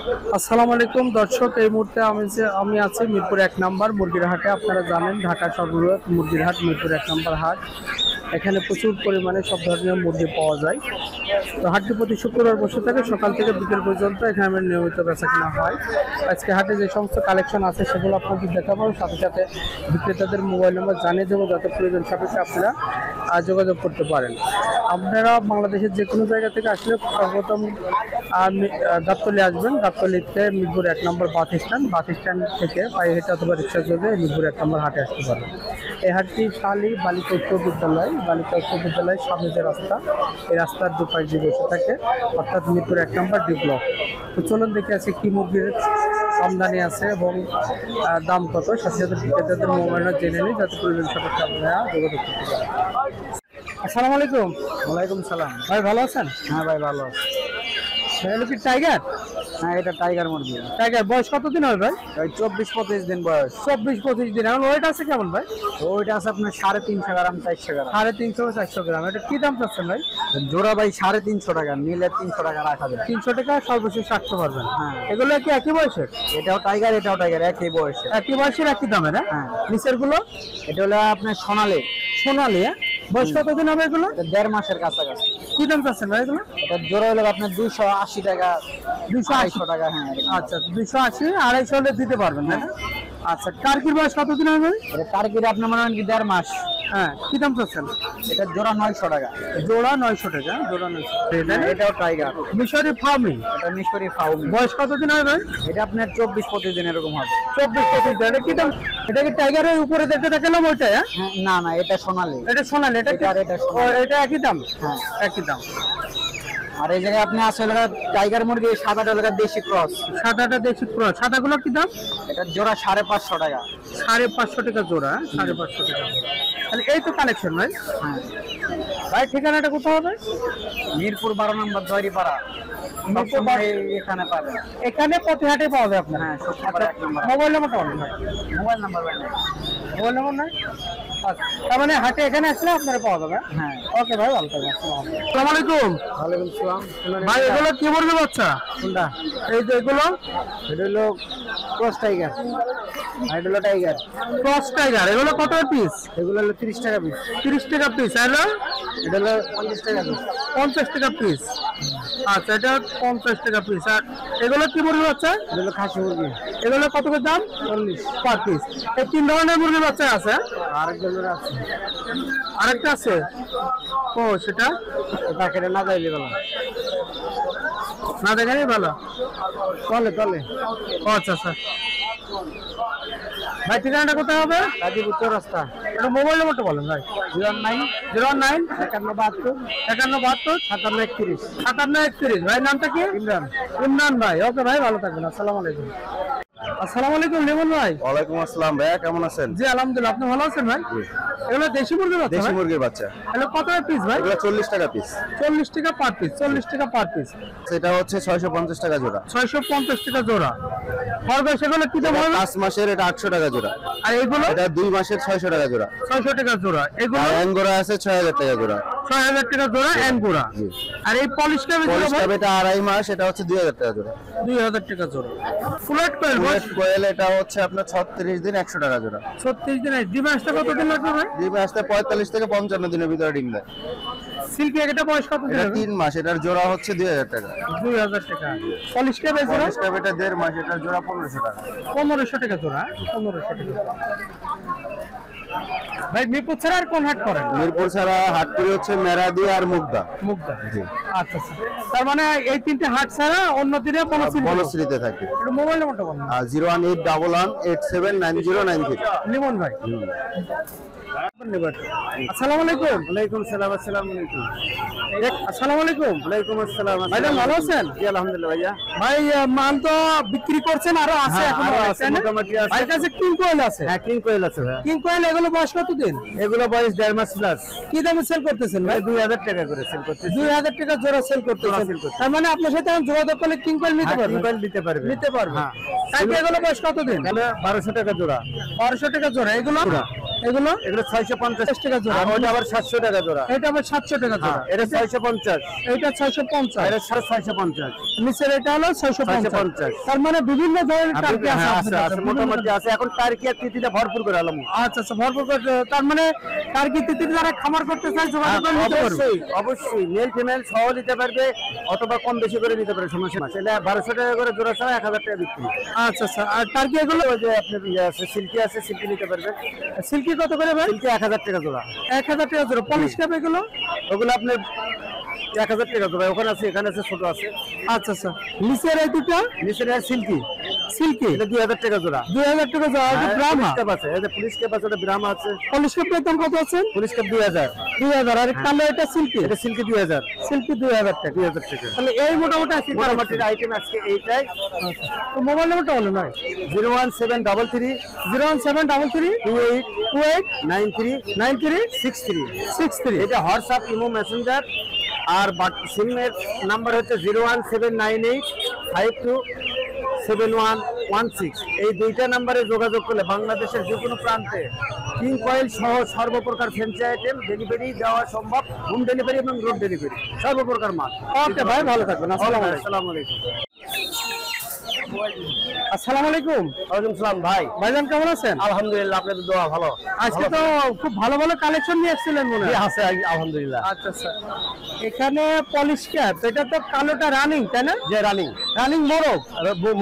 আসসালামু আলাইকুম দর্শক, এই মুহূর্তে আমি আছি মিরপুর 1 নম্বর মুরগির হাটে। আপনারা জানেন ঢাকার সর্ববৃহৎ মুরগির হাট মিরপুর 1 নম্বর হাট। এখানে প্রচুর পরিমাণে সব ধরনের মুরগি পাওয়া যায়। তো হাটটি প্রতি শুক্রবার বসে থাকে সকাল থেকে বিকেল পর্যন্ত। এখানে নিয়মিত বেচা কেনা হয়। আজকে হাটে যে সমস্ত কালেকশন আছে সেগুলো আপনাদের দেখাবো, সাথে সাথে বিক্রেতাদের মোবাইল নম্বর জানিয়ে দেবো, যাতে প্রয়োজন সাপেক্ষে আপনারা যোগাযোগ করতে পারেন। আপনারা বাংলাদেশের যে কোনো জায়গা থেকে আসলে সর্বপ্রথম গাবতলী আসবেন। গাবতলীতে মিরপুর 1 নম্বর বাস স্ট্যান্ড থেকে পায়ে হেঁটে অথবা রিক্সা যোগে মিরপুর 1 নম্বর হাটে আসতে পারেন। এই হাটটি শালী বালিকা উচ্চ বিদ্যালয়ের সামনে যে রাস্তা, এই রাস্তার দুপাশ দিয়ে বসে থাকে, অর্থাৎ মিরপুর 1 নম্বর ডি ব্লক। তো চলুন দেখে আছে কি মুরগির আমদানি আছে এবং দাম কত, সাথে সাথে বিক্রেতাদের মোবাইল জেনে নিই, যাতে প্রয়োজন সাপেক্ষে আপনারা যোগাযোগ করতে পারেন। আসসালামু আলাইকুম। ওয়ালাইকুম সালাম। ভাই ভালো আছেন? হ্যাঁ ভাই ভালো আছি। এটা কি টাইগার? হ্যাঁ এটা টাইগার মুরগি। টাইগার বয়স কতদিন হবে ভাই? ওই 24-25 দিন বয়স। 24-25 দিন। এখন ওয়েট আছে কেমন ভাই? ওইটা আছে আপনার 350 গ্রাম 400 গ্রাম। 350-400 গ্রাম। এটা কি দাম চাচ্ছেন ভাই? জোড়া ভাই 350 টাকা, নিলে 300 টাকা রাখা যাবে। 300 টাকা সর্বশেষ রাখতে পারবেন। হ্যাঁ এগুলো কি একই বয়সের? এটাও টাইগার একই বয়সে। একই বয়সের একই দামের? হ্যাঁ। নিচের গুলো? এটা হলো আপনার সোনালী। সোনালী। বয়স কতদিন হবে এগুলো? 1.5 মাসের কাছাকাছি। কি দাম চাচ্ছেন ভাই এগুলো? এটা জোড়া হলো আপনার 280 টাকা, 280 টাকা। হ্যাঁ আচ্ছা, 280 250 হলে দিতে পারবেন না? আচ্ছা, টার্কির বয়স কতদিন হবে? এটা টার্কির আপনার মনে হয় কি 1.5 মাস। হ্যাঁ, কি দাম চাচ্ছেন? এটা জোড়া 900 টাকা। জোড়া 900 টাকা। জোড়া 900। এটাও টাইগার, মিশরি ফার্মিং। এটা মিশরি ফার্মিং। বয়স কতদিন হবে ভাই? এটা আপনার 24-25 দিন এরকম হবে। 24-25 দিন। এটা কি দাম? এটা কি টাইগারের উপরে দেখতে দেখালাম ওইটা? না না, এটা সোনালী। এটা সোনালী। এটা এটা একই দাম? হ্যাঁ একই দাম। আর এই জায়গায় আপনি আসলে টাইগার মুরগি সাদাটা হলো দেশি ক্রস। সাদাটা দেশি ক্রস। সাদাগুলো কি দাম? এটা জোড়া 550 টাকা। 550 টাকা জোড়া। 550 টাকা। তাহলে এই তো কালেকশন ভাই। হ্যাঁ ভাই ঠিকানাটা কোথাও হবে? মিরপুর 12 নম্বর দয়রিপাড়া। এখানে পাবেন। এখানে প্রতিহাটে পাওয়া যায় আপনার? হ্যাঁ সত্যি 1 নম্বর। মোবাইল নাম্বারটা বলুন ভাই। মোবাইল নাম্বার ভাই নাই। মোবাইল নাম্বার নাই? আচ্ছা, তার মানে হাটে এখানে আসলে আপনারা পাওয়া যাবে? হ্যাঁ। ওকে ভাই, ভালো থাকবেন। আসসালামু আলাইকুম। ওয়ালাইকুম সালাম। ভাই এগুলো কি মুরগি বাচ্চা? কোনটা? এই যে এগুলো? এটা হলো ক্রস টাইগার। আর এটা হলো টাইগার। Cross tiger. এগুলো কত পিস? এগুলো হলো 30 টাকা পিস। 30 টাকা পিস। আর এটা হলো 50 টাকা পিস। 50 টাকা পিস। আচ্ছা, এটা 50 টাকা পিস। আর এগুলো কি মুরগি বাচ্চা? এটা হলো খাসি মুরগি। এগুলো কত করে দাম? 40 পার পিস। এই 3 ধরনের মুরগি বাচ্চা আছে? আরেকটা জোড়া আছে। আরেকটা আছে? ও সেটা প্যাকেটে না যাইলে ভালো, না দেখাই ভালো। তলে তলে। ও আচ্ছা আচ্ছা। ভাই ঠিকানাটা কোথায় হবে? গাজীপুর চৌরাস্তা। এটা মোবাইল নাম্বারটা বলেন ভাই। 09 09 5172 5172 5731 5731। ভাই নামটা কি? ইমরান। ইমরান ভাই। ওকে ভাই, ভালো থাকবেন। আসসালামু আলাইকুম। আসসালামু আলাইকুম লিমন ভাই। ওয়ালাইকুম আসসালাম ভাইয়া, কেমন আছেন? জি আলহামদুলিল্লাহ। আপনি ভালো আছেন ভাই? এগুলো দেশি মুরগির বাচ্চা? দেশি মুরগির বাচ্চা। এগুলো কত পিস ভাই? এগুলো 40 টাকা পিস। 40 টাকা পার পিস। 40 টাকা পার পিস। সেটা হচ্ছে 650 টাকা জোড়া। 650 টাকা জোড়া। খরগোশ এগুলো কি দাম হবে? 5 মাসের এটা 800 টাকা জোড়া। আর এগুলো? এটা 2 মাসের 600 টাকা জোড়া। 600 টাকা জোড়া। এগুলো? আর অ্যাঙ্গোরা আছে 6000 টাকা জোড়া। 6000 টাকা জোড়া অ্যাঙ্গোরা। জি। আর এই পলিশ ক্যাব পলিশ ক্যাপ এটা 2.5 মাস, এটা হচ্ছে 2000 টাকা জোড়া। 2000 টাকা জোড়া। ফুলেট কোয়েল বুলেট কোয়েল এটা হচ্ছে আপনার 36 দিন 100 টাকা জোড়া। 36 দিনের। ডিম আসতে কতদিন লাগবে ভাই? ডিমে আসতে 45 থেকে 55 দিনের ভিতরে ডিম দেয়। সিল্কি এটা বয়স কত দিন? এটা 3 মাস, এটার জোড়া হচ্ছে 2000 টাকা। 2000 টাকা। পলিশ ক্যাব জোড়া? পলিশ ক্যাপ এটা 1.5 মাস, এটার জোড়া 1500 টাকা। 1500 টাকা জোড়া। 1500 টাকা। ভাই মিরপুর ছাড়া আর কোন হাট করেন? মিরপুর ছাড়া হাট করি হচ্ছে মেরাদি আর মুগদা। মুগদা। জি। আচ্ছা আচ্ছা। তার মানে এই তিনটে হাট ছাড়া অন্য দিনে বনশ্রীতে থাকে। একটু মোবাইল নাম্বারটা বলুন। 01811879093। লিমন ভাই। আসসালামু আলাইকুম। ওয়ালাইকুম সালাম। আসসালামু আলাইকুম। আসসালামু আলাইকুম। ওয়ালাইকুম আসসালাম। ভাই ভালো আছেন? জি আলহামদুলিল্লাহ ভাইয়া। ভাই মাল তো বিক্রি করছেন, আরো আছে হ্যাঁ, এখনো আরো আছে আছে, না? মোটামুটি আছে। ভাই কাছে কিং কোয়েল আছে? হ্যাঁ কিং কোয়েল আছে ভাইয়া। কিং কোয়েল এগুলো বয়স কতদিন? এগুলো বয়স 1.5 মাস প্লাস। কি দামে সেল করতেছেন ভাই? 2000 টাকা করে সেল করতেছি। 2000 টাকা জোড়া সেল করতেছেন। তার মানে আপনার সাথে আমি যোগাযোগ করলে কিং কোয়েল নিতে পারবেন? কিং কোয়েল দিতে পারবে। নিতে পারবেন। হ্যাঁ। তাই এগুলো বয়স কতদিন? 1200 টাকা জোড়া। 1200 টাকা জোড়া। এগুলো এগুলো এগুলো 650 টাকা জোড়া। আর ওটা আবার 700 টাকা জোড়া। এটা আবার 700 টাকা জোড়া। এটা 650, এটা 650, এটা 650, নিচের এটা হলো 650। 650 তার মানে বিভিন্ন ধরনের টার্কি আছে হ্যাঁ, আপনার আছে কাছে। মোটামুটি আছে। এখন টার্কি আর তিতিটা ভরপুর করে আলাম। আচ্ছা আচ্ছা, ভরপুর করে। তার মানে টার্কি তিতির যারা খামার করতে চায় যোগাযোগ করে নিতে পারবে। অবশ্যই অবশ্যই মেল ফিমেল সহ নিতে পারবে, অথবা কম বেশি করে নিতে পারবে, সমস্যা না। এটা 1200 টাকা করে জোড়া ছাড়া 1000 টাকা বিক্রি। আচ্ছা আচ্ছা, আর টার্কি এগুলো ওই যে আপনার ইয়ে আছে, সিল্কি আছে, সিল্কি নিতে পারবে। সিল্কি কত করে ভাই? সিল্কি 1000 টাকা জোড়া। 1000 টাকা জোড়া। পলিশ ক্যাপ এগুলো ওগুলো আপনার 1000 টাকা জোড়া। ওখানে আছে, এখানে আছে, ছোট আছে। আচ্ছা আচ্ছা, নিচের এই দুটো নিচের সিল্কি, সিল্কি এটা 2000 টাকা জোড়া। 2000 টাকা জোড়া। আর ব্রাহ্মা পুলিশ ক্যাপ আছে, এই যে পুলিশ ক্যাপ আছে, ওটা ব্রাহ্মা আছে। পলিশ ক্যাপের দাম কত আছে? Police cap 2000। 2000। আর কালো এটা সিল্কি, এটা সিল্কি 2000। সিল্কি 2000 টাকা। 2000 টাকা। তাহলে এই মোটামুটি আছে। মোটামুটি আইটেম আজকে এইটাই। তো মোবাইল নাম্বারটা বলো নয় 01733 01733 28 28 93 93 63। 63। এটা হোয়াটসঅ্যাপ, ইমো, মেসেঞ্জার। আর সিমের নাম্বার হচ্ছে 01798 527116। এই দুইটা নাম্বারে যোগাযোগ করলে বাংলাদেশের যে কোনো প্রান্তে কিং কয়েল সহ সর্বপ্রকার ফ্যান্সি আইটেম ডেলিভারি দেওয়া সম্ভব। হোম ডেলিভারি এবং রোড ডেলিভারি, সর্বপ্রকার মাল। ওকে ভাই, ভালো থাকবেন। আসসালামু আলাইকুম। আসসালামু আলাইকুম। ওয়ালাইকুম সালাম ভাই। ভাইজান কেমন আছেন? আলহামদুলিল্লাহ, আপনাদের দোয়া ভালো। আজকে তো খুব ভালো ভালো কালেকশন নিয়ে এসেছিলেন মনে হয়। আছে আলহামদুলিল্লাহ। আচ্ছা আচ্ছা, এখানে পলিশ ক্যাপ, এটা তো কালোটা রানিং তাই না? যে রানিং রানিং মোরগ,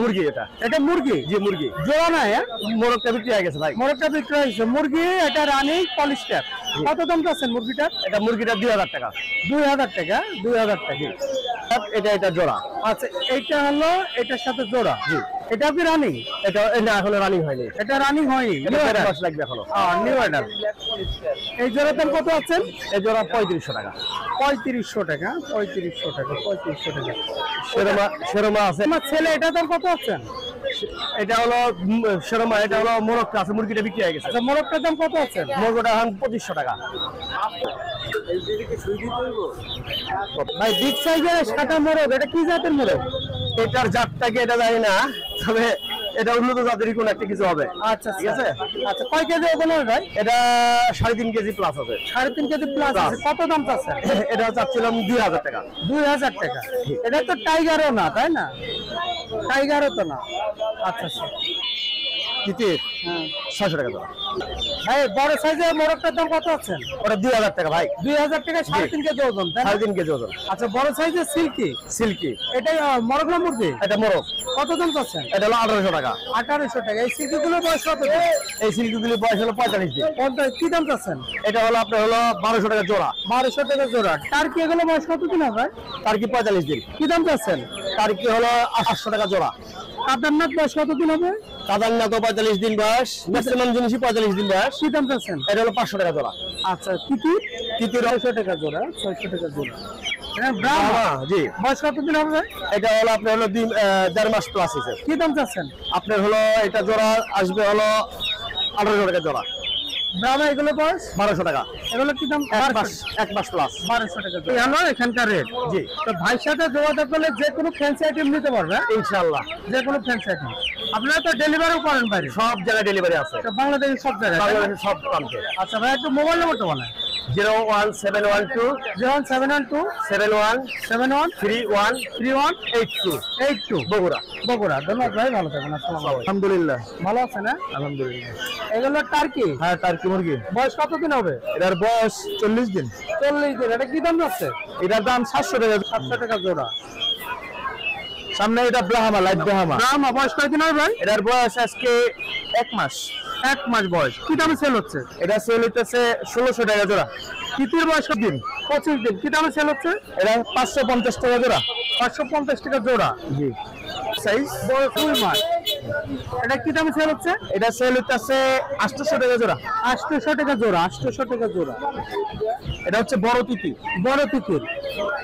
মুরগি, এটা এটা মুরগি, যে মুরগি জোড়া না? হ্যাঁ, মোরগটা বিক্রি হয়ে গেছে ভাই। মোরগটা বিক্রি হয়েছে। মুরগি এটা রানিং পলিশ ক্যাপ। কত দাম চাচ্ছেন মুরগিটার? এটা মুরগিটা 2000 টাকা। 2000 টাকা। 2000 টাকা। এটা জোড়া। আচ্ছা, এইটা হলো এটার সাথে জোড়া। জি। এটা কি রানিং? এটা এখনো রানিং হয়নি। এটা রানিং হয়নি, এটা 4 মাস লাগবে এখনো। New order. এই জোড়ার দাম কত আছেন? এই জোড়া 3500 টাকা। 3500 টাকা। 3500 টাকা। 3500 টাকা। শেরমা আছে। আমার ছেলে এটার দাম কত আছেন? এটা হলো শেরমা, এটা হলো মোরগটা আছে, মুরগিটা বিক্রি হয়ে গেছে। আচ্ছা, মোরগটার দাম কত আছেন? মোরগটা এখন 2500 টাকা। ভাই বিগ সাইজের সাদা মোরগ, এটা কি জাতের মোরগ? এটার জাতটাকে এটা জানি না, তবে এটা উন্নত জাতেরই কোন একটা কিছু হবে। আচ্ছা ঠিক আছে। আচ্ছা, কয় কেজি ওজন হবে ভাই? এটা 3.5 কেজি প্লাস আছে। 3.5 কেজি প্লাস আছে। কত দাম চাচ্ছেন? এটা চাচ্ছিলাম 2000 টাকা। 2000 টাকা। এটা তো টাইগারও না তাই না? টাইগারও তো না। আচ্ছা আচ্ছা, তিতির 600 টাকা জোড়া। ভাই বড় সাইজের মোরগটার দাম কত আছেন? ওটা 2000 টাকা ভাই। 2000 টাকা। 3.5 কেজি ওজন তাই না? 3.5 কেজি ওজন। আচ্ছা, বড় সাইজের সিল্কি, সিল্কি, এটাই মোরগ না মুরগি? এটা মোরগ। কত দাম চাচ্ছেন? এটা হলো 1800 টাকা। 1800 টাকা। এই সিল্কিগুলোর বয়স কত দিন? এই সিল্কিগুলি বয়স হলো 45 দিন। কি দাম চাচ্ছেন? এটা হলো আপনার হলো 1200 টাকা জোড়া। 1200 টাকা জোড়া। টার্কি এগুলো বয়স কত দিন হবে? তার কি 45 দিন। কি দাম চাচ্ছেন? তার কি হলো 800 টাকা জোড়া। কাদারনাথ বয়স কত দিন হবে? কাদারনাথ 45 দিন বয়স, ম্যাক্সিমাম জিনিসই 45 দিন বয়স। কি দাম চাচ্ছেন? এটা হলো 500 টাকা জোড়া। আচ্ছা, তিতির 600 টাকা জোড়া। 600 টাকা জোড়া। ব্রাহ্মা, জি। বয়স কত দিন হবে? এটা হলো আপনার হলো 1.5 মাস প্লাস আছে। কি দাম চাচ্ছেন? আপনার হলো এটা জোড়া আসবে হলো 1800 টাকা জোড়া। ব্রাহ্মা এগুলো বয়স 1200 টাকা। এগুলো কি দাম? 1 মাস প্লাস। 1200 টাকা জোড়া। এই হলো এখানকার রেট। জি। তো ভাইয়ের সাথে যোগাযোগ করলে যে কোনো ফ্যান্সি আইটেম নিতে পারবে। ইনশাআল্লাহ যে কোনো ফ্যান্সি আইটেম। আপনারা তো ডেলিভারিও করেন বাইরে? সব জায়গায় ডেলিভারি আছে, তো বাংলাদেশের সব জায়গায়? বাংলাদেশের সব প্রান্তে। আচ্ছা ভাই, একটু মোবাইল নাম্বারটা বলেন। 01712 01712 71 71 31 31 82 82 বগুড়া। বগুড়া। ধন্যবাদ ভাই, ভালো থাকবেন। আসসালামু আলাইকুম। আলহামদুলিল্লাহ। ভালো আছেন? হ্যাঁ, আলহামদুলিল্লাহ। এগুলো টার্কি? হ্যাঁ, টার্কি মুরগি। বয়স কতদিন হবে? এটার বয়স 40 দিন। 40 দিন। এটা কি দাম যাচ্ছে? এটার দাম 700 টাকা। 700 টাকা জোড়া। সামনে এটা ব্রাহ্মা, লাইট ব্রাহ্মা। ব্রাহ্মা বয়স কয়দিন হবে ভাই? এটার বয়স আজকে 1 মাস। 1 মাস বয়স। কি দামে সেল হচ্ছে? এটা সেল হইতেছে 1600 টাকা জোড়া। তিতির বয়স কত দিন? 25 দিন। কি দামে সেল হচ্ছে? এটা 550 টাকা জোড়া। 550 টাকা জোড়া। জি। সাইজ বয়স 2 মাস। এটা কি দামে সেল হচ্ছে? এটা সেল হইতেছে 800 টাকা জোড়া। 800 টাকা জোড়া। 800 টাকা জোড়া। এটা হচ্ছে বড় তিতি। বড় তিতির।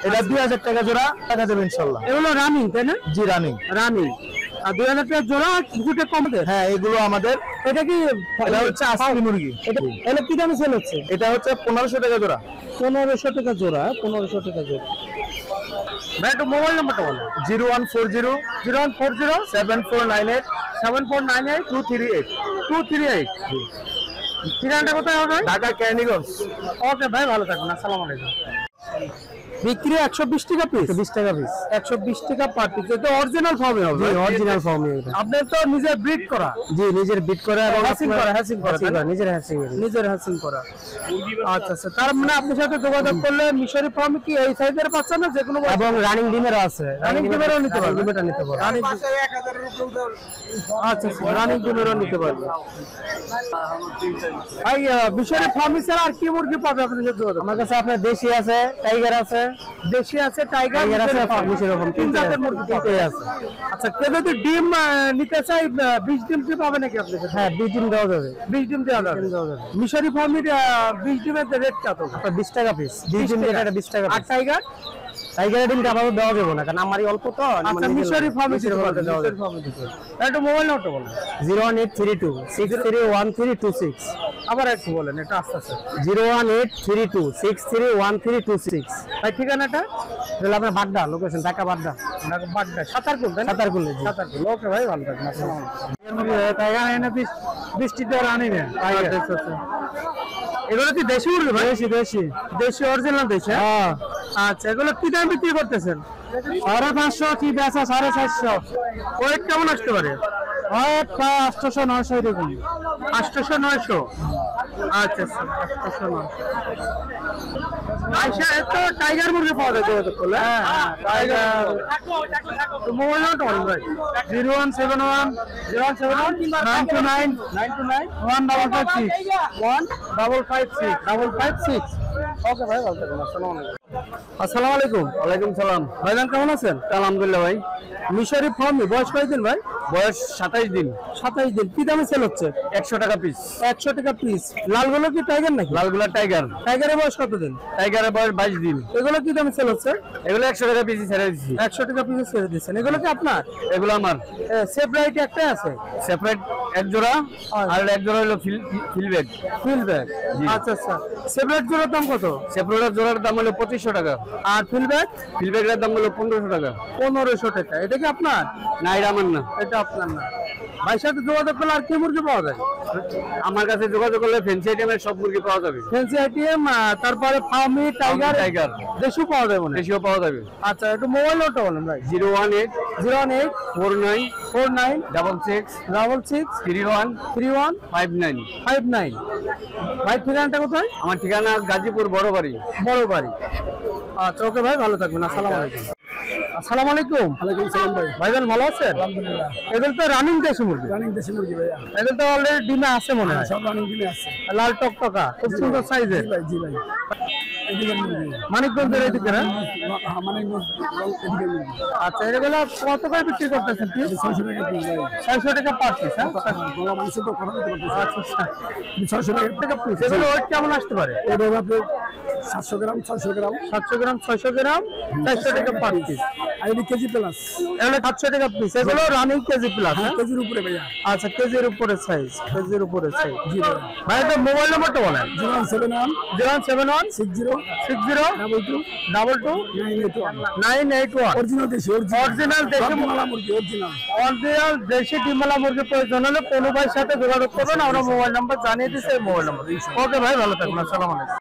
এটা 2000 টাকা জোড়া। টাকা দেবে ইনশাআল্লাহ। এগুলো রানিং তাই না? জি, রানিং। রানিং। আর 2000 টাকা জোড়া। দুটো কম দেয়? হ্যাঁ, এগুলো আমাদের। এটা কি? এটা হচ্ছে আসলি মুরগি। এটা কি দামে সেল হচ্ছে? এটা হচ্ছে 1500 টাকা জোড়া। 1500 টাকা জোড়া। 1500 টাকা জোড়া। ভাই একটু মোবাইল নাম্বারটা বলো। 0140 0140 7498 7498 238। 238। ঠিকানাটা কোথায় হবে? ঢাকা ক্যানিগঞ্জ। ওকে ভাই, ভালো থাকবেন, আসসালামু আলাইকুম। বিক্রি 120 টাকা পিস, 20 টাকা পিস। 120 টাকা পার পিস। এটা অরিজিনাল ফার্মে হবে? জি অরিজিনাল ফার্ম এটা। আপনার তো নিজে ব্রিড করা? জি নিজের বিট করা এবং হ্যাচিং করা, হ্যাচিং করা, নিজের হ্যাচিং নিজের হ্যাচিং করা। আচ্ছা আচ্ছা, তার মানে আপনার সাথে যোগাযোগ করলে মিশরি ফার্মে কি এই সাইজের বাচ্চা না যে কোনো? এবং রানিং ডিমেরও আছে, রানিং ডিমেরও নিতে পারবে? ডিমেরটা নিতে পারবে। রানিং, আচ্ছা আচ্ছা, রানিং ডিমেরও নিতে পারবে। ভাই মিশরি ফার্মে ছাড়া আর কি মুরগি পাবে আপনার সাথে যোগাযোগ? আমার কাছে আপনার দেশি আছে, টাইগার আছে, দেশি আছে, টাইগার আছে, মিশরি ফার্ম, তিন জাতের মুরগি তিনটে আছে। আচ্ছা, কেউ যদি ডিম নিতে চাই 20 ডিম কি পাবে নাকি আপনার কাছে? হ্যাঁ 20 ডিম দেওয়া যাবে। 20 ডিম দেওয়া যাবে। মিশরি ফার্মের 20 ডিমের রেট কত? আপনার 20 টাকা পিস। 20 ডিম যেটা 20 টাকা আর পিস। টাইগার? টাইগারের ডিমটা আপাতত দেওয়া যাবে না, কারণ আমারই অল্প তো। আচ্ছা, মিশরি ফার্মে মিশরি ফার্মে দেওয়া যাবে। একটু মোবাইল নাম্বারটা বলুন। 01832 631326। আবার একটু বলেন, এটা আস্তে আস্তে। 01832 631326। ভাই ঠিকানাটা? তাহলে আপনার বাড্ডা লোকেশন, ঢাকা বাড্ডা। বাড্ডা, সাতারকুল, তাই না? সাতারকুল। সাতারকুল। ওকে ভাই, ভালো থাকবেন, আসসালামু আলাইকুম। টাইগার এনে 20 টা রানি না টাইগার। এগুলো কি দেশি মুরগি ভাই? দেশি দেশি দেশি অরিজিনাল দেশি? হ্যাঁ। আচ্ছা, এগুলো কি দাম বিক্রি করতেছেন? 550 কি বেচা 450। ওয়েট কেমন আসতে পারে? হয় 800 900 এরকম। 800 900। আচ্ছা আচ্ছা, 800 900। আচ্ছা, এত টাইগার মুরগি পাওয়া যায় যোগাযোগ করলে? হ্যাঁ টাইগার। তো মোবাইল নাম্বারটা বলুন ভাই। 0171 929 1556 1556। ওকে ভাই, ভালো থাকবেন, আসসালামু আলাইকুম। আসসালামু আলাইকুম। ওয়ালাইকুম সালাম। ভাইজান কেমন আছেন? আলহামদুলিল্লাহ ভাই। মিশরি ফার্মে বয়স কয়দিন ভাই? বয়স 27 দিন। 27 দিন। কি দামে সেল হচ্ছে? 100 টাকা পিস। 100 টাকা পিস। লালগুলো কি টাইগার নাকি? লালগুলা টাইগার। টাইগারের বয়স কতদিন? টাইগারের বয়স 22 দিন। এগুলো কি দামে সেল হচ্ছে? এগুলো 100 টাকা পিস ছেড়ে দিচ্ছি। 100 টাকা পিস ছেড়ে দিচ্ছেন। এগুলো কি আপনার? এগুলো আমার। সেপারেট একটাই আছে? সেপারেট এক জোড়া, আর এক জোড়া হলো ফিলব্যাক। Feel bag. আচ্ছা আচ্ছা, সেপারেট জোড়ার দাম কত? সেপারেট জোড়ার দাম হলো 2500 টাকা। আর ফিল ব্যাগ? ফিলব্যাকের দাম হলো 1500 টাকা। 1500 টাকা। এটা কি আপনার? না এটা আমার না। এটা আপনার না। ভাইয়ের সাথে যোগাযোগ করলে আর কি মুরগি পাওয়া যায়? আমার কাছে যোগাযোগ করলে ফ্যান্সি আইটেমের সব মুরগি পাওয়া যাবে। ফ্যান্সি আইটেম, তারপরে ফার্মি, টাইগার, টাইগার দেশও পাওয়া যায় মনে হয়। দেশিও পাওয়া যাবে। আচ্ছা, একটু মোবাইল নাম্বারটা বলেন ভাই। 018 018 49 49 66 66 31 31 59। 59। ভাই ঠিকানাটা কোথায়? আমার ঠিকানা গাজীপুর বড় বাড়ি। বড় বাড়ি। আচ্ছা, ওকে ভাই, ভালো থাকবেন, আসসালামু আলাইকুম। আসসালামু আলাইকুম। ওয়ালাইকুম সালাম ভাই। ভাইজান ভালো আছেন? আলহামদুলিল্লাহ। এদের তো রানিং দেশি মুরগি। রানিং দেশি মুরগি ভাইয়া। এদের তো অলরেডি ডিমে আছে মনে হয়। সব রানিং ডিমে আছে। লাল টকটকা, খুব সুন্দর সাইজের। ভাই জি ভাই। এদিকে মুরগি। মানিকগঞ্জের এইদিকে না? মানে এদিকে মুরগি। আচ্ছা, এগুলো কত করে বিক্রি করতেছেন? 600 টাকা পিস ভাই। 600 টাকা পার পিস। হ্যাঁ, গোলা মাংস তো কথা বলতে পারতেছি। আচ্ছা, 600 টাকা পিস। এগুলো ওয়েট কেমন আসতে পারে? এটা আপনি 700 গ্রাম 600 গ্রাম 700 গ্রাম 600 গ্রাম 400 টাকা পার পিস। আর এটা কেজি প্লাস। এগুলো 700 টাকা পিস। এগুলো রানিং কেজি প্লাস। হ্যাঁ কেজির উপরে ভাইয়া। আচ্ছা, কেজির উপরে সাইজ, কেজির উপরে সাইজ। জি ভাই। ভাই তো মোবাইল নাম্বারটা বলেন। 071 071 60 60 22 22 981। অরিজিনাল দেশি অরিজিনাল দেশি ডিমালা মুরগি অরিজিনাল। অরিজিনাল দেশি ডিমালা মুরগি প্রয়োজন হলে কোনো ভাইয়ের সাথে যোগাযোগ করবেন। আমরা মোবাইল নাম্বার জানিয়ে দিচ্ছি, এই মোবাইল নাম্বার। ওকে ভাই, ভালো থাকবেন, আসসালামু আলাইকুম।